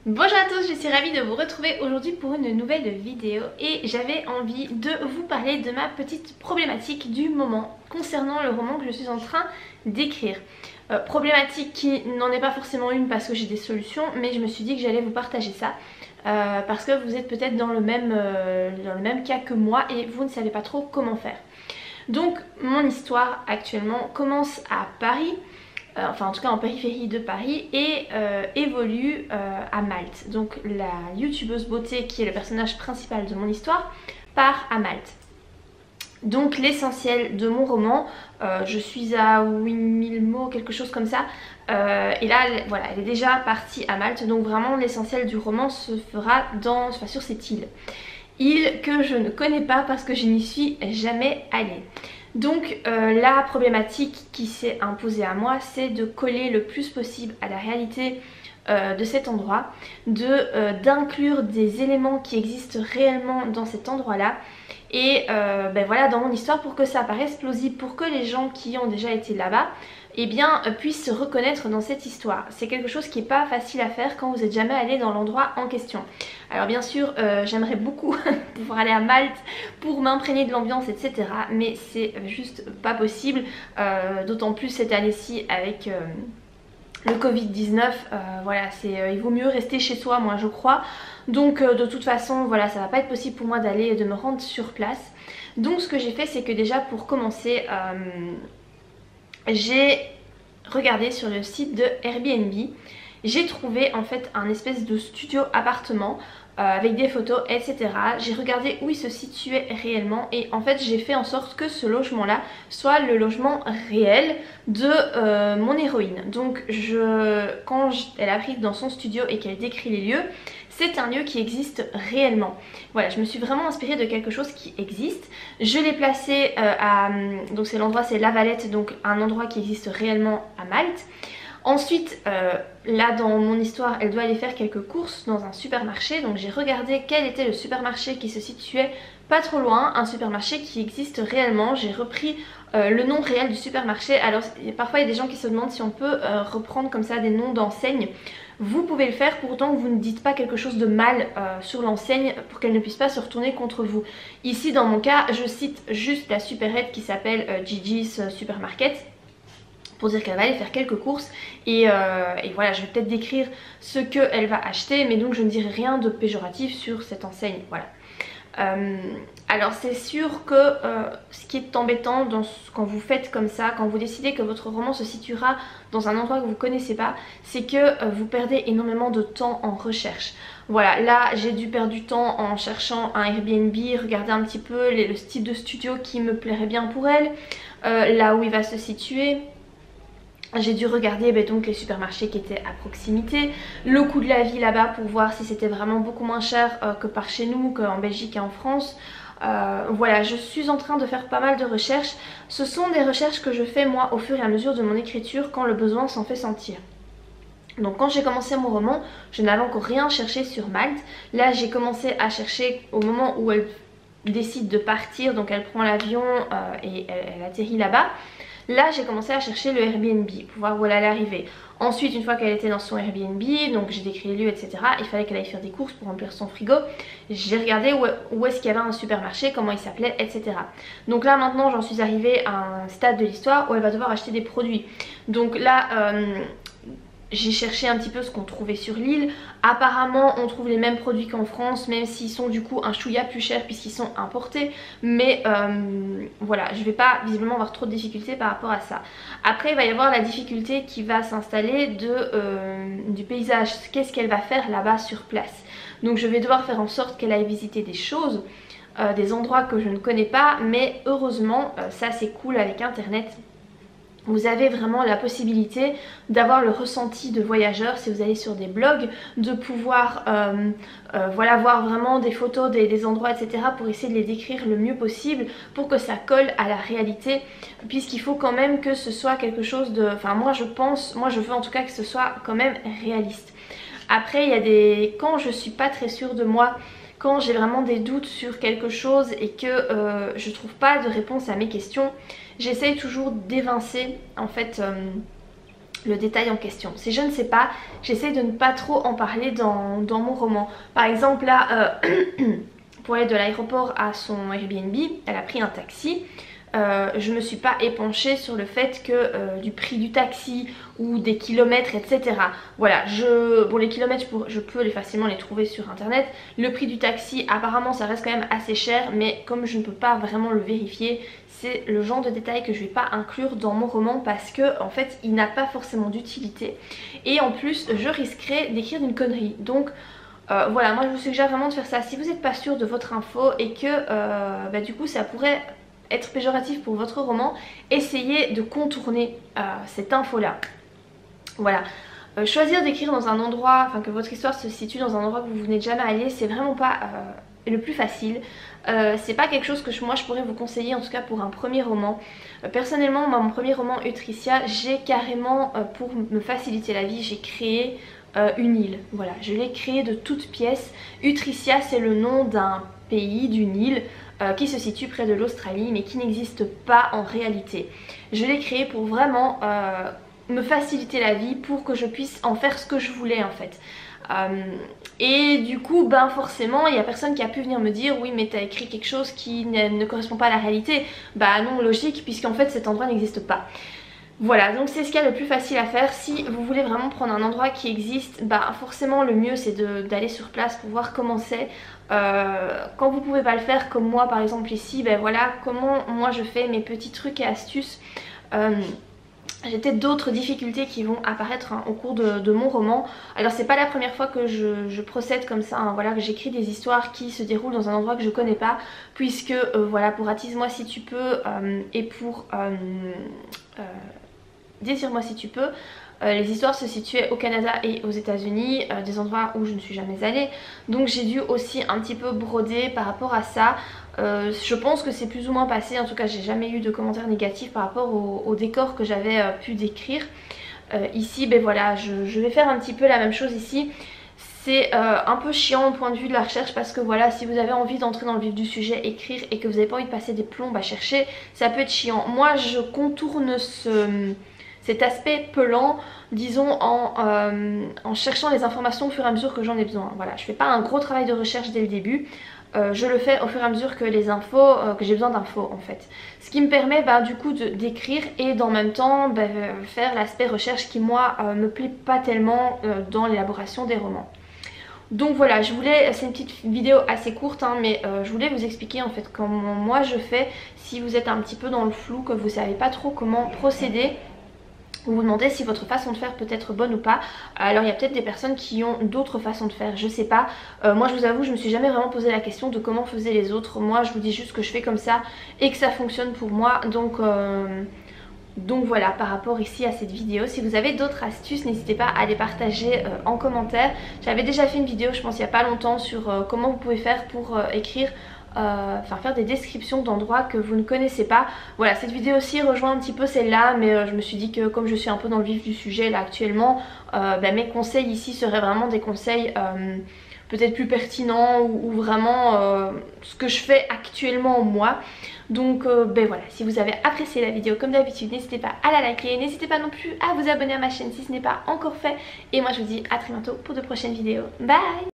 Bonjour à tous, je suis ravie de vous retrouver aujourd'hui pour une nouvelle vidéo et j'avais envie de vous parler de ma petite problématique du moment concernant le roman que je suis en train d'écrire. Problématique qui n'en est pas forcément une parce que j'ai des solutions, mais je me suis dit que j'allais vous partager ça parce que vous êtes peut-être dans le même cas que moi et vous ne savez pas trop comment faire. Donc mon histoire actuellement commence à Paris. Enfin en tout cas en périphérie de Paris et évolue à Malte. Donc la youtubeuse beauté qui est le personnage principal de mon histoire part à Malte. Donc l'essentiel de mon roman, je suis à 8000 mots, quelque chose comme ça, et là voilà, elle est déjà partie à Malte, donc vraiment l'essentiel du roman se fera sur cette île. Île que je ne connais pas parce que je n'y suis jamais allée. Donc la problématique qui s'est imposée à moi, c'est de coller le plus possible à la réalité de cet endroit, d'inclure des éléments qui existent réellement dans cet endroit-là et voilà, dans mon histoire, pour que ça paraisse plausible, pour que les gens qui ont déjà été là-bas puissent se reconnaître dans cette histoire. C'est quelque chose qui n'est pas facile à faire quand vous n'êtes jamais allé dans l'endroit en question. Alors bien sûr, j'aimerais beaucoup pouvoir aller à Malte pour m'imprégner de l'ambiance, etc. Mais c'est juste pas possible, d'autant plus cette année-ci avec le Covid-19. Voilà, il vaut mieux rester chez soi, moi je crois. Donc de toute façon, voilà, ça va pas être possible pour moi de me rendre sur place. Donc ce que j'ai fait, c'est que déjà pour commencer, j'ai regardé sur le site de Airbnb. J'ai trouvé en fait un espèce de studio appartement avec des photos, etc. J'ai regardé où il se situait réellement et en fait j'ai fait en sorte que ce logement là soit le logement réel de mon héroïne. Donc quand elle arrive dans son studio et qu'elle décrit les lieux, c'est un lieu qui existe réellement. Voilà, je me suis vraiment inspirée de quelque chose qui existe. Je l'ai placé donc c'est l'endroit, c'est La Valette, donc un endroit qui existe réellement à Malte. Ensuite, là dans mon histoire, elle doit aller faire quelques courses dans un supermarché. Donc j'ai regardé quel était le supermarché qui se situait pas trop loin, un supermarché qui existe réellement. J'ai repris le nom réel du supermarché. Alors parfois il y a des gens qui se demandent si on peut reprendre comme ça des noms d'enseignes. Vous pouvez le faire pourtant que vous ne dites pas quelque chose de mal sur l'enseigne pour qu'elle ne puisse pas se retourner contre vous. Ici dans mon cas, je cite juste la supérette qui s'appelle Gigi's Supermarket, pour dire qu'elle va aller faire quelques courses et voilà, je vais peut-être décrire ce qu'elle va acheter, mais donc je ne dirai rien de péjoratif sur cette enseigne, voilà. Alors c'est sûr que ce qui est embêtant quand vous faites comme ça, quand vous décidez que votre roman se situera dans un endroit que vous ne connaissez pas, c'est que vous perdez énormément de temps en recherche. Voilà, là j'ai dû perdre du temps en cherchant un Airbnb, regarder un petit peu le style de studio qui me plairait bien pour elle, là où il va se situer. J'ai dû regarder donc les supermarchés qui étaient à proximité, le coût de la vie là-bas pour voir si c'était vraiment beaucoup moins cher que par chez nous, qu'en Belgique et en France. Voilà, je suis en train de faire pas mal de recherches. Ce sont des recherches que je fais moi au fur et à mesure de mon écriture quand le besoin s'en fait sentir. Donc quand j'ai commencé mon roman, je n'avais encore rien cherché sur Malte. Là j'ai commencé à chercher au moment où elle décide de partir, donc elle prend l'avion et elle atterrit là-bas. Là j'ai commencé à chercher le Airbnb pour voir où elle allait arriver. Ensuite, une fois qu'elle était dans son Airbnb, donc j'ai décrit les lieux, etc. Il fallait qu'elle aille faire des courses pour remplir son frigo. J'ai regardé où est-ce qu'il y avait un supermarché, comment il s'appelait, etc. Donc là maintenant j'en suis arrivée à un stade de l'histoire où elle va devoir acheter des produits. Donc là j'ai cherché un petit peu ce qu'on trouvait sur l'île. Apparemment on trouve les mêmes produits qu'en France, même s'ils sont du coup un chouïa plus chers puisqu'ils sont importés. Mais voilà, je vais pas visiblement avoir trop de difficultés par rapport à ça. Après il va y avoir la difficulté qui va s'installer du paysage. Qu'est-ce qu'elle va faire là-bas sur place? Donc je vais devoir faire en sorte qu'elle aille visiter des choses, des endroits que je ne connais pas. Mais heureusement, ça c'est cool avec internet. Vous avez vraiment la possibilité d'avoir le ressenti de voyageurs si vous allez sur des blogs, de pouvoir voilà, voir vraiment des photos des endroits, etc. pour essayer de les décrire le mieux possible pour que ça colle à la réalité, puisqu'il faut quand même que ce soit quelque chose de... Enfin moi je veux en tout cas que ce soit quand même réaliste. Après il y a quand je suis pas très sûre de moi, quand j'ai vraiment des doutes sur quelque chose et que je trouve pas de réponse à mes questions, j'essaye toujours d'évincer en fait le détail en question. Si je ne sais pas, j'essaie de ne pas trop en parler dans mon roman. Par exemple là, pour aller de l'aéroport à son Airbnb, elle a pris un taxi. Je me suis pas épanchée sur le fait que du prix du taxi ou des kilomètres, etc. Voilà, bon, les kilomètres je peux facilement les trouver sur internet. Le prix du taxi apparemment ça reste quand même assez cher, mais comme je ne peux pas vraiment le vérifier, c'est le genre de détail que je vais pas inclure dans mon roman parce que en fait il n'a pas forcément d'utilité et en plus je risquerais d'écrire une connerie. Donc voilà, moi je vous suggère vraiment de faire ça si vous n'êtes pas sûr de votre info et que du coup ça pourrait être péjoratif pour votre roman. Essayez de contourner cette info là. Voilà. Choisir d'écrire dans un endroit, enfin que votre histoire se situe dans un endroit que vous venez jamais aller, c'est vraiment pas le plus facile. C'est pas quelque chose que moi je pourrais vous conseiller, en tout cas pour un premier roman. Personnellement, moi, mon premier roman Utricia, j'ai carrément, pour me faciliter la vie, j'ai créé une île. Voilà, je l'ai créée de toutes pièces. Utricia, c'est le nom d'un pays, d'une île qui se situe près de l'Australie mais qui n'existe pas en réalité. Je l'ai créée pour vraiment me faciliter la vie, pour que je puisse en faire ce que je voulais en fait. Et du coup ben forcément il n'y a personne qui a pu venir me dire oui mais t'as écrit quelque chose qui ne correspond pas à la réalité. Bah non, logique, puisqu'en fait cet endroit n'existe pas. Voilà, donc c'est ce qu'il y a le plus facile à faire. Si vous voulez vraiment prendre un endroit qui existe, bah forcément le mieux c'est d'aller sur place pour voir comment c'est. Quand vous pouvez pas le faire comme moi par exemple ici, ben voilà comment moi je fais mes petits trucs et astuces. J'ai peut-être d'autres difficultés qui vont apparaître au cours de mon roman. Alors c'est pas la première fois que je procède comme ça, hein. Voilà, que j'écris des histoires qui se déroulent dans un endroit que je connais pas, puisque voilà, pour Attise-moi si tu peux et pour Désire-moi si tu peux, les histoires se situaient au Canada et aux États-Unis, des endroits où je ne suis jamais allée. Donc j'ai dû aussi un petit peu broder par rapport à ça. Je pense que c'est plus ou moins passé, en tout cas j'ai jamais eu de commentaires négatifs par rapport au décor que j'avais pu décrire. Ici, ben voilà, je vais faire un petit peu la même chose ici. C'est un peu chiant au point de vue de la recherche parce que voilà, si vous avez envie d'entrer dans le vif du sujet, écrire et que vous n'avez pas envie de passer des plombes à chercher, ça peut être chiant. Moi je contourne cet aspect pelant, disons en cherchant les informations au fur et à mesure que j'en ai besoin. Voilà, je fais pas un gros travail de recherche dès le début. Je le fais au fur et à mesure que les infos, que j'ai besoin d'infos en fait. Ce qui me permet du coup d'écrire et d'en même temps faire l'aspect recherche qui moi me plaît pas tellement dans l'élaboration des romans. Donc voilà, c'est une petite vidéo assez courte hein, mais je voulais vous expliquer en fait comment moi je fais. Si vous êtes un petit peu dans le flou, que vous savez pas trop comment procéder, vous vous demandez si votre façon de faire peut être bonne ou pas. Alors il y a peut-être des personnes qui ont d'autres façons de faire, je sais pas. Moi je vous avoue, je me suis jamais vraiment posé la question de comment faisaient les autres. Moi je vous dis juste que je fais comme ça et que ça fonctionne pour moi. Donc voilà, par rapport ici à cette vidéo, si vous avez d'autres astuces, n'hésitez pas à les partager en commentaire. J'avais déjà fait une vidéo, je pense il n'y a pas longtemps, sur comment vous pouvez faire pour écrire, faire des descriptions d'endroits que vous ne connaissez pas. Voilà, cette vidéo aussi rejoint un petit peu celle-là, mais je me suis dit que comme je suis un peu dans le vif du sujet là actuellement, mes conseils ici seraient vraiment des conseils peut-être plus pertinents ou vraiment ce que je fais actuellement moi. Donc voilà, si vous avez apprécié la vidéo comme d'habitude, n'hésitez pas à la liker, n'hésitez pas non plus à vous abonner à ma chaîne si ce n'est pas encore fait. Et moi je vous dis à très bientôt pour de prochaines vidéos. Bye!